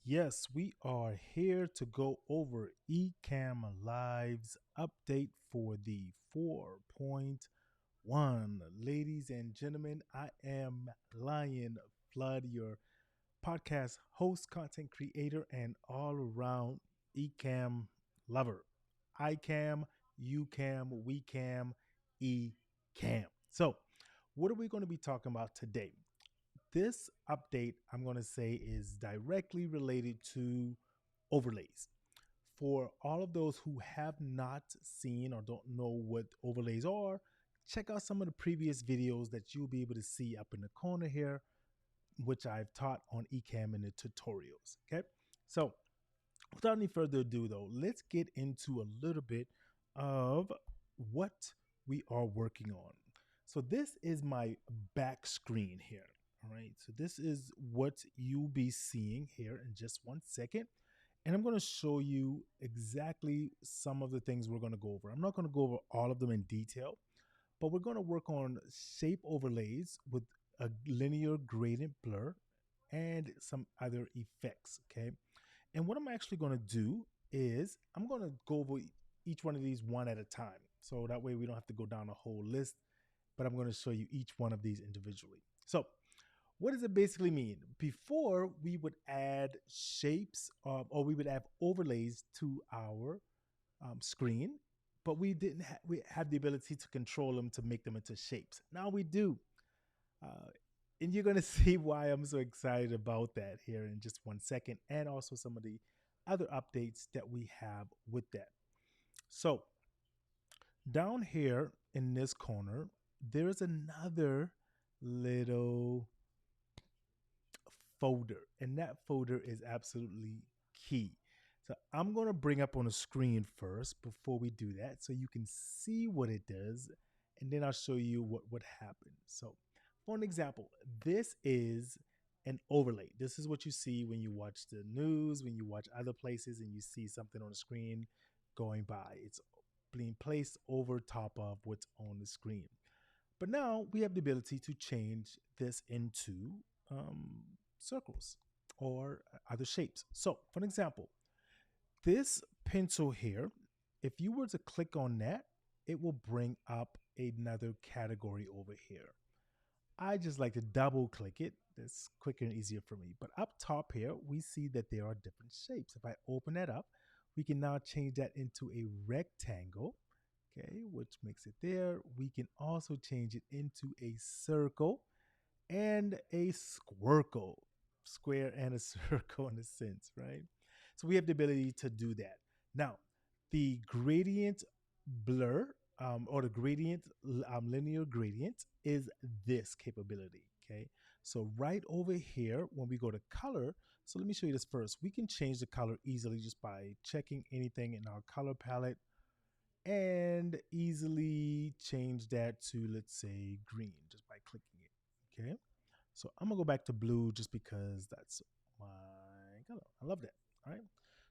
Yes, we are here to go over Ecamm Live's update for the 4.1. Ladies and gentlemen, I am Lion Flood, your podcast host, content creator, and all around Ecamm lover. iCam, UCam, WeCam, Ecamm. So, what are we going to be talking about today? This update, I'm going to say, is directly related to overlays. For all of those who have not seen or don't know what overlays are, check out some of the previous videos that you'll be able to see up in the corner here, which I've taught on Ecamm in the tutorials. Okay. So without any further ado, though, let's get into a little bit of what we are working on. So this is my back screen here. All right. So this is what you'll be seeing here in just 1 second. And I'm going to show you exactly some of the things we're going to go over. I'm not going to go over all of them in detail, but we're going to work on shape overlays with a linear gradient blur and some other effects. Okay. And what I'm actually going to do is I'm going to go over each one of these one at a time. So that way we don't have to go down a whole list, but I'm going to show you each one of these individually. So what does it basically mean? Before we would add shapes or we would add overlays to our screen, but we didn't we have the ability to control them to make them into shapes. Now we do. Uh, and you're going to see why I'm so excited about that here in just 1 second, and also some of the other updates that we have with that. So, down here in this corner, there's another little folder, and that folder is absolutely key. So, I'm going to bring up on the screen first before we do that so you can see what it does, and then I'll show you what would happen. So, for an example, this is an overlay. This is what you see when you watch the news, when you watch other places, and you see something on the screen going by. It's being placed over top of what's on the screen. But now we have the ability to change this into circles or other shapes. So, for an example, this pencil here, if you were to click on that, it will bring up another category over here. I just like to double click it. That's quicker and easier for me. But up top here, we see that there are different shapes. If I open that up, we can now change that into a rectangle, okay, which makes it there. We can also change it into a circle and a squircle, square and a circle in a sense, right? So we have the ability to do that. Now, the gradient blur or the gradient linear gradient is this capability. Okay, so right over here when we go to color, so let me show you this first. We can change the color easily just by checking anything in our color palette and easily change that to, let's say, green just by clicking it. Okay, so I'm gonna go back to blue just because that's my color. I love that. All right.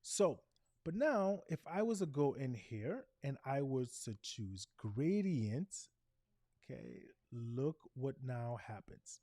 So, but now if I was to go in here and I was to choose gradient, okay, look what now happens.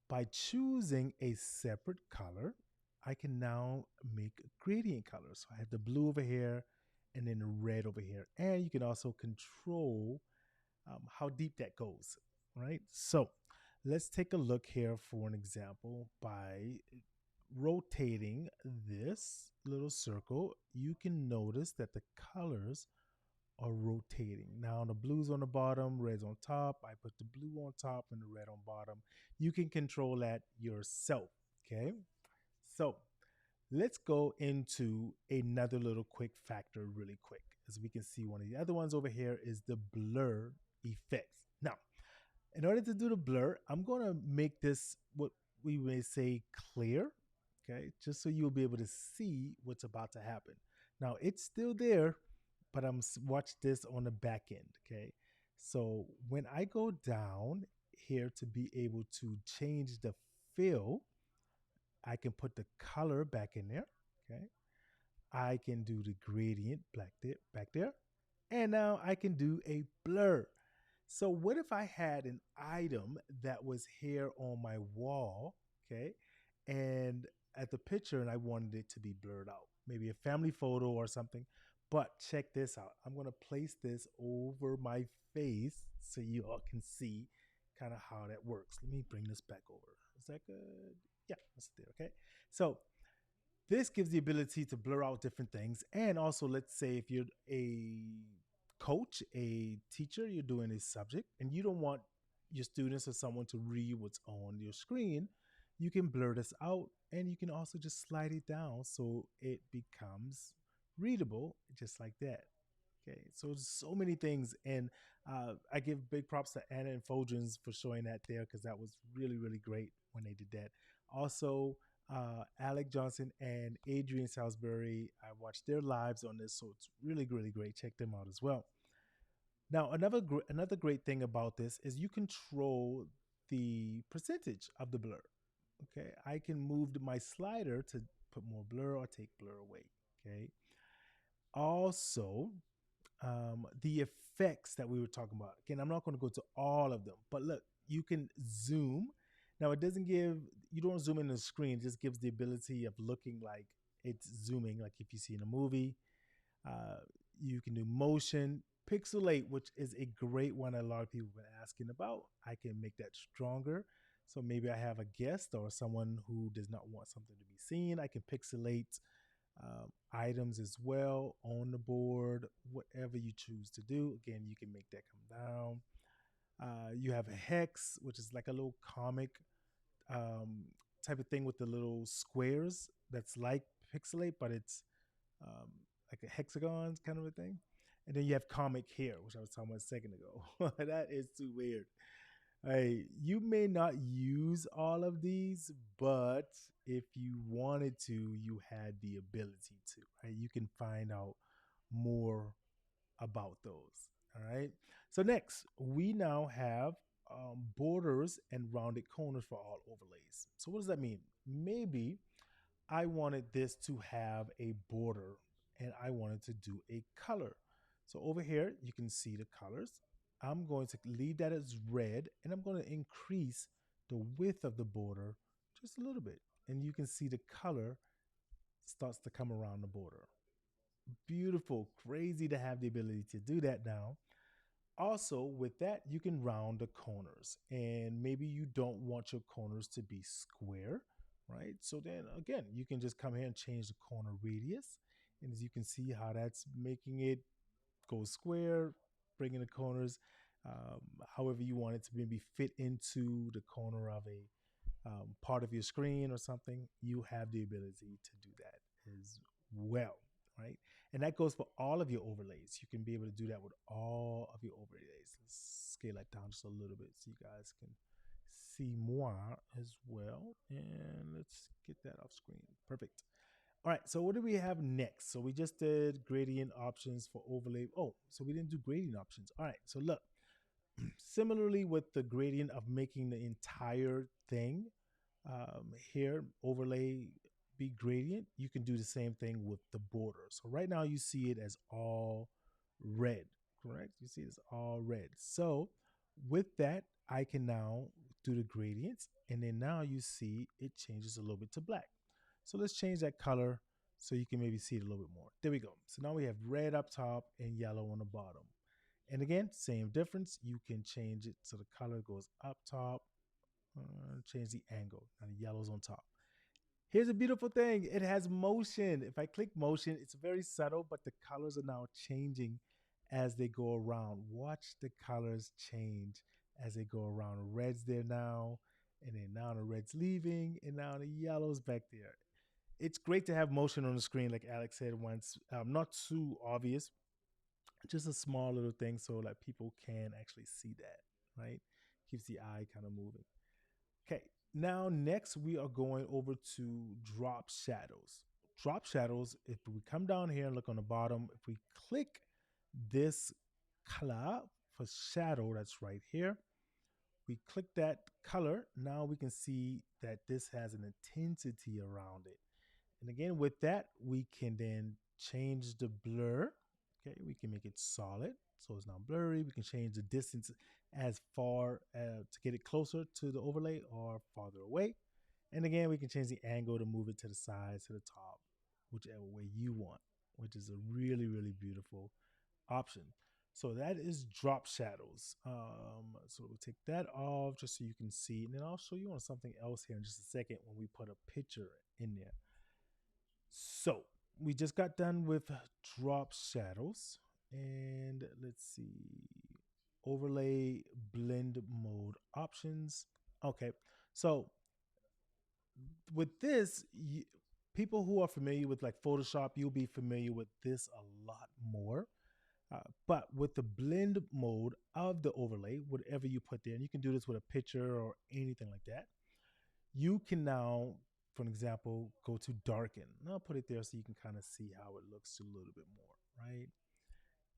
By choosing a separate color, I can now make gradient colors. So I have the blue over here and then the red over here. And you can also control how deep that goes, right? So let's take a look here for an example. By rotating this little circle, you can notice that the colors are rotating. Now the blue's on the bottom, red's on top. I put the blue on top and the red on bottom. You can control that yourself, okay? So let's go into another little quick factor really quick. As we can see, one of the other ones over here is the blur effects. Now, in order to do the blur, I'm going to make this what we may say clear, okay, just so you'll be able to see what's about to happen. Now, it's still there, but watch this on the back end, okay? So when I go down here to be able to change the fill, I can put the color back in there, okay? I can do the gradient back there, and now I can do a blur. So what if I had an item that was here on my wall, okay, and at the picture and I wanted it to be blurred out, maybe a family photo or something. But check this out. I'm going to place this over my face so you all can see kind of how that works. Let me bring this back over. Is that good? Yeah, that's there. Okay. So this gives the ability to blur out different things. And also, let's say if you're a coach, a teacher, you're doing a subject, and you don't want your students or someone to read what's on your screen, you can blur this out and you can also just slide it down so it becomes readable just like that. Okay, so there's so many things, and I give big props to Anna and Foldrins for showing that there because that was really, really great when they did that. Also, Alec Johnson and Adrian Salisbury, I watched their lives on this, so it's really, really great. Check them out as well. Now, another great thing about this is you control the percentage of the blur. Okay, I can move my slider to put more blur or take blur away. Okay, also the effects that we were talking about. Again, I'm not going to go to all of them, but look, you can zoom. Now, it doesn't give, you don't zoom in the screen, it just gives the ability of looking like it's zooming, like if you see in a movie. Uh, you can do motion, pixelate, which is a great one a lot of people have been asking about. I can make that stronger. So maybe I have a guest or someone who does not want something to be seen. I can pixelate items as well on the board, whatever you choose to do. Again, you can make that come down. You have a hex, which is like a little comic um, type of thing with the little squares that's like pixelate, but it's um, like a hexagon kind of a thing. And then you have comic here, which I was talking about a second ago. That is too weird. Hey, you may not use all of these, but if you wanted to, you had the ability to. Right? You can find out more about those. All right. So next, we now have borders and rounded corners for all overlays. So what does that mean? Maybe I wanted this to have a border and I wanted to do a color. So over here, you can see the colors. I'm going to leave that as red and I'm going to increase the width of the border just a little bit. And you can see the color starts to come around the border. Beautiful, crazy to have the ability to do that now. Also, with that, you can round the corners, and maybe you don't want your corners to be square, right? So then again, you can just come here and change the corner radius. And as you can see how that's making it go square, bringing the corners however you want it to maybe fit into the corner of a part of your screen or something, you have the ability to do that as well, right? And that goes for all of your overlays. You can be able to do that with all of your overlays. Let's scale that down just a little bit so you guys can see more as well. And let's get that off screen. Perfect. All right, so what do we have next? So we just did gradient options for overlay. Oh, so we didn't do gradient options. All right, so look, similarly with the gradient of making the entire thing here, overlay be gradient, you can do the same thing with the border. So right now you see it as all red, correct? You see it's all red. So with that, I can now do the gradients, and then now you see it changes a little bit to black. So let's change that color so you can maybe see it a little bit more. There we go. So now we have red up top and yellow on the bottom. And again, same difference. You can change it so the color goes up top, change the angle, and the yellow's on top. Here's a beautiful thing. It has motion. If I click motion, it's very subtle, but the colors are now changing as they go around. Watch the colors change as they go around. Red's there now, and then now the red's leaving, and now the yellow's back there. It's great to have motion on the screen, like Alex said once. Not too obvious, just a small little thing so that people can actually see that, right? Keeps the eye kind of moving. Okay, now next we are going over to drop shadows. Drop shadows, if we come down here and look on the bottom, if we click this color for shadow that's right here, we click that color, now we can see that this has an intensity around it. And again, with that, we can then change the blur. Okay, we can make it solid, so it's not blurry. We can change the distance as far to get it closer to the overlay or farther away. And again, we can change the angle to move it to the side, to the top, whichever way you want, which is a really, really beautiful option. So that is drop shadows. So we'll take that off just so you can see. And then I'll show you on something else here in just a second when we put a picture in there. So we just got done with drop shadows. And let's see, overlay blend mode options. Okay, so with this, people who are familiar with like Photoshop, you'll be familiar with this a lot more. But with the blend mode of the overlay, whatever you put there, and you can do this with a picture or anything like that, you can now, for example, go to darken. And I'll put it there so you can kind of see how it looks a little bit more, right?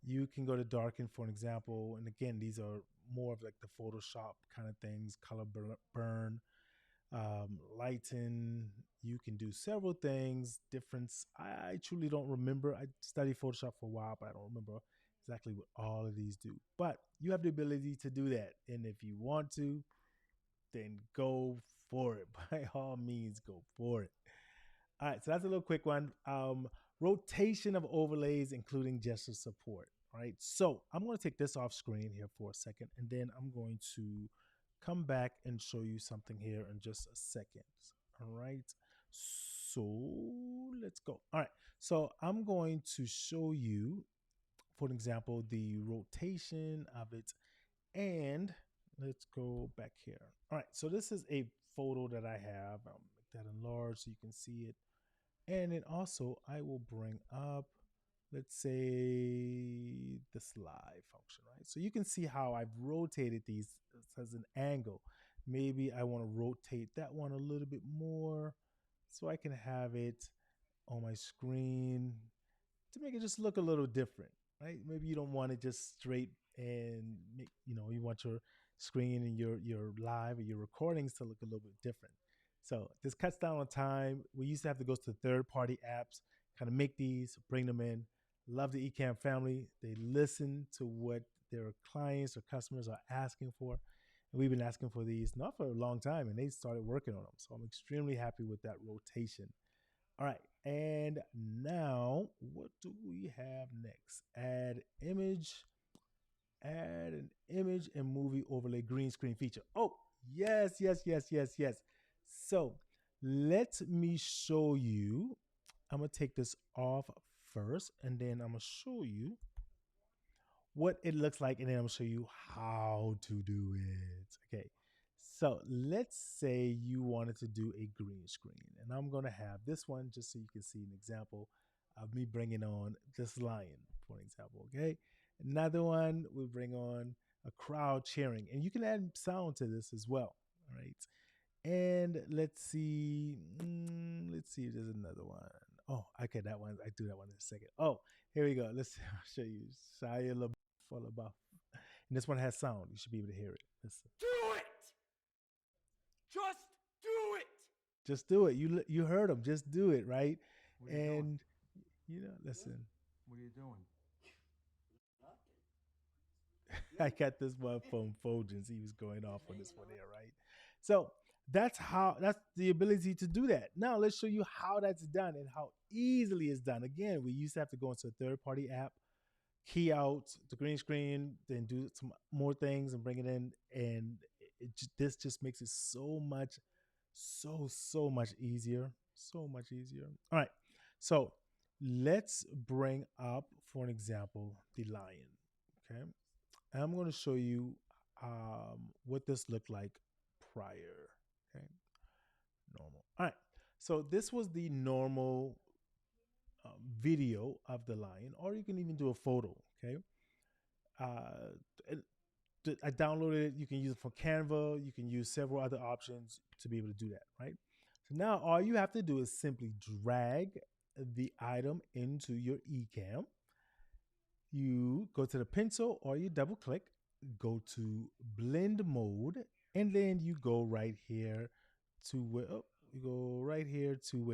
You can go to darken for an example. And again, these are more of like the Photoshop kind of things, color burn, lighten. You can do several things. Difference. I truly don't remember. I studied Photoshop for a while, but I don't remember exactly what all of these do. But you have the ability to do that. And if you want to, then go for it. By all means, go for it. All right, so that's a little quick one. Rotation of overlays, including gesture support. All right, so I'm going to take this off screen here for a second, and then I'm going to come back and show you something here in just a second. All right, so let's go. All right, so I'm going to show you, for example, the rotation of it, and let's go back here. All right, so this is a photo that I have. I'll make that enlarged so you can see it. And then also I will bring up, let's say, the slide function, right? So you can see how I've rotated these as an angle. Maybe I want to rotate that one a little bit more so I can have it on my screen to make it just look a little different, right? Maybe you don't want it just straight and make, you want your screen and your live or your recordings to look a little bit different. So this cuts down on time. We used to have to go to third-party apps, kind of make these, bring them in. Love the Ecamm family. They listen to what their clients or customers are asking for. And we've been asking for these not for a long time, and they started working on them. So I'm extremely happy with that rotation. All right, and now what do we have next? Add an image and movie overlay green screen feature. Oh, yes, yes, yes, yes, yes. So let me show you. I'm gonna take this off first, and then I'm gonna show you what it looks like, and then I'm gonna show you how to do it. Okay. So let's say you wanted to do a green screen, and I'm gonna have this one just so you can see an example of me bringing on this lion, for example. Okay. Another one, we bring on a crowd cheering, and you can add sound to this as well. All right. And let's see if there's another one. Oh, okay, that one. I do that one in a second. Oh, here we go. I'll show you. Shia LaBeouf. And this one has sound. You should be able to hear it. Listen. Do it! Just do it! Just do it. You heard him. Just do it, right? What are you doing? Listen. What are you doing? I got this one from Fulgens. He was going off on this one here, right? So that's the ability to do that. Now let's show you how that's done and how easily it's done. Again, we used to have to go into a third-party app, key out the green screen, then do some more things and bring it in. And this just makes it so much easier. So much easier. All right. So let's bring up, for an example, the lion. Okay. And I'm going to show you what this looked like prior. Okay. Normal. All right. So this was the normal video of the lion, or you can even do a photo. Okay. I downloaded it. You can use it for Canva. You can use several other options to be able to do that, right? So now all you have to do is simply drag the item into your Ecamm. You go to the pencil or you double click, go to blend mode, and then you go right here to where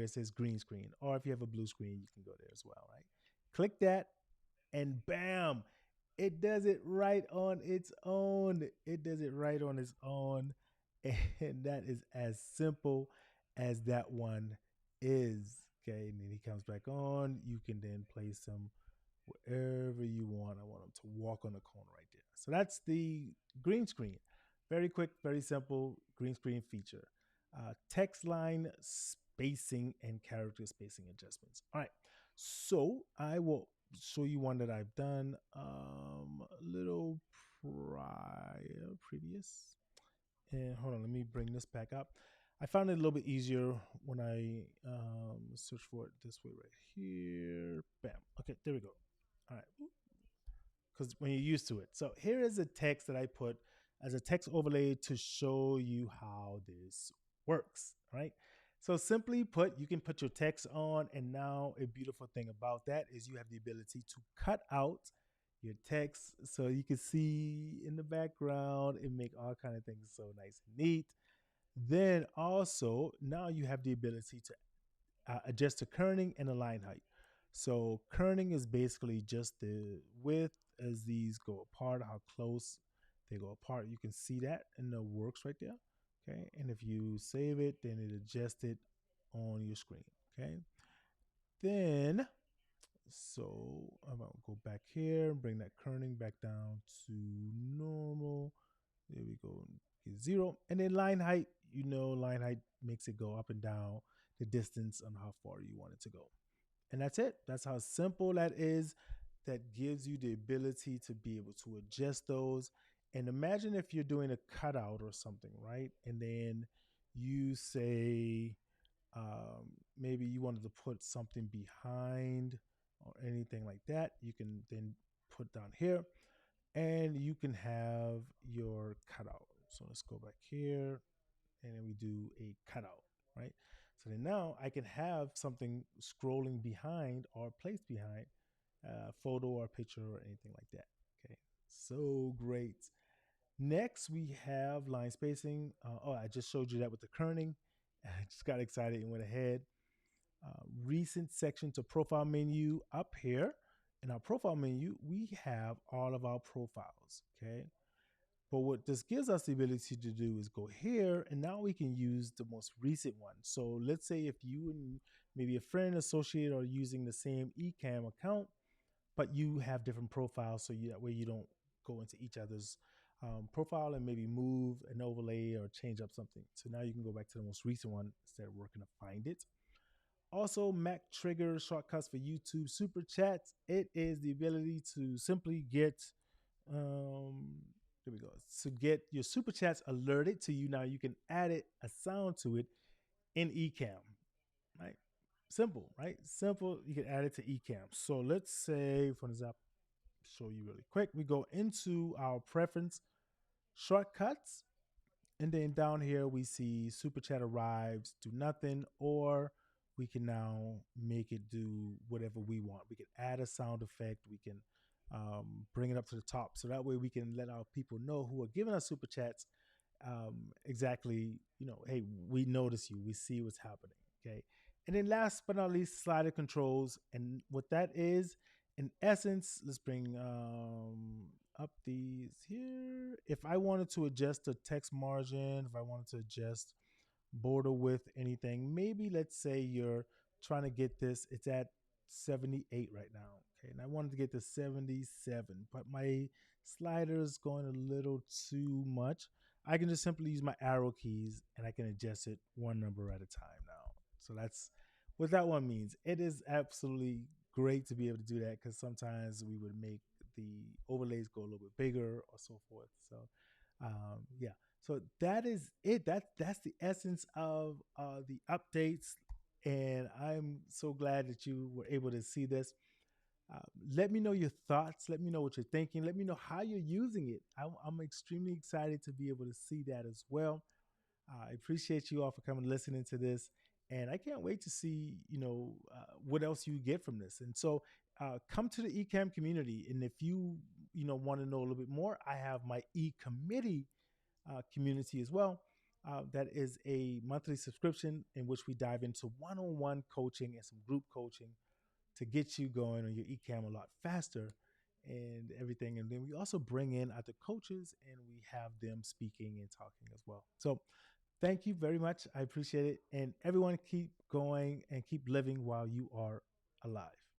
it says green screen. Or if you have a blue screen, you can go there as well, right? Click that, and bam, it does it right on its own. It does it right on its own. And that is as simple as that one is. Okay, and then he comes back on. You can then place him wherever you want. I want him to walk on the corner right there. So that's the green screen. Very quick, very simple green screen feature. Text line spacing and character spacing adjustments. All right. So I will show you one that I've done a little previous. And hold on, let me bring this back up. I found it a little bit easier when I search for it this way right here. Bam. Okay, there we go. All right, because when you're used to it. So here is a text that I put as a text overlay to show you how this works. Right. So simply put, you can put your text on, and now a beautiful thing about that is you have the ability to cut out your text so you can see in the background and make all kind of things so nice and neat. Then also now you have the ability to adjust the kerning and the line height. So kerning is basically just the width as these go apart, how close they go apart. You can see that in the works right there. Okay. And if you save it, then it adjusts it on your screen. Okay. Then, so I'm going to go back here and bring that kerning back down to normal. There we go. Get 0. And then line height, line height makes it go up and down the distance on how far you want it to go. And that's it. That's how simple that is. That gives you the ability to be able to adjust those. And imagine if you're doing a cutout or something, right? And then you say, maybe you wanted to put something behind or anything like that. You can then put down here and you can have your cutout. So let's go back here and then we do a cutout, right? So then now I can have something scrolling behind or placed behind a photo or picture or anything like that. Okay, so great. Next, we have line spacing. I just showed you that with the kerning. I just got excited and went ahead. Recent section to profile menu up here. In our profile menu, we have all of our profiles. Okay, but what this gives us the ability to do is go here, and now we can use the most recent one. So let's say if you and maybe a friend associate are using the same Ecamm account, but you have different profiles, so that way you don't go into each other's profile and maybe move an overlay or change up something. So now you can go back to the most recent one instead of working to find it. Also, Mac trigger shortcuts for YouTube super chats. It is the ability to simply get there we go. To get your super chats alerted to you. Now you can add a sound to it in Ecamm, right? Simple, right? Simple. You can add it to Ecamm. So let's say, for example, show you really quick. We go into our preference shortcuts, and then down here we see super chat arrives, do nothing, or we can now make it do whatever we want. We can add a sound effect. We can bring it up to the top. So that way we can let our people know who are giving us super chats exactly, hey, we notice you. We see what's happening. Okay. And then last but not least, slider controls. And what that is, in essence, let's bring up these here. If I wanted to adjust the text margin, if I wanted to adjust border width, anything, maybe let's say you're trying to get this, it's at 78 right now. Okay. And I wanted to get to 77, but my slider is going a little too much. I can just simply use my arrow keys and I can adjust it one number at a time now. So that's what that one means. It is absolutely great to be able to do that because sometimes we would make the overlays go a little bit bigger or so forth. So yeah, so that is it. That's the essence of the updates, and I'm so glad that you were able to see this. Uh, Let me know your thoughts. Let me know what you're thinking. Let me know how you're using it. I'm extremely excited to be able to see that as well. I appreciate you all for coming and listening to this, and I can't wait to see what else you get from this. And so, come to the Ecamm community, and if you want to know a little bit more, I have my E committee community as well. That is a monthly subscription in which we dive into one-on-one coaching and some group coaching to get you going on your Ecamm a lot faster and everything. And then we also bring in other coaches and we have them speaking and talking as well. So Thank you very much. I appreciate it. And everyone keep going and keep living while you are alive.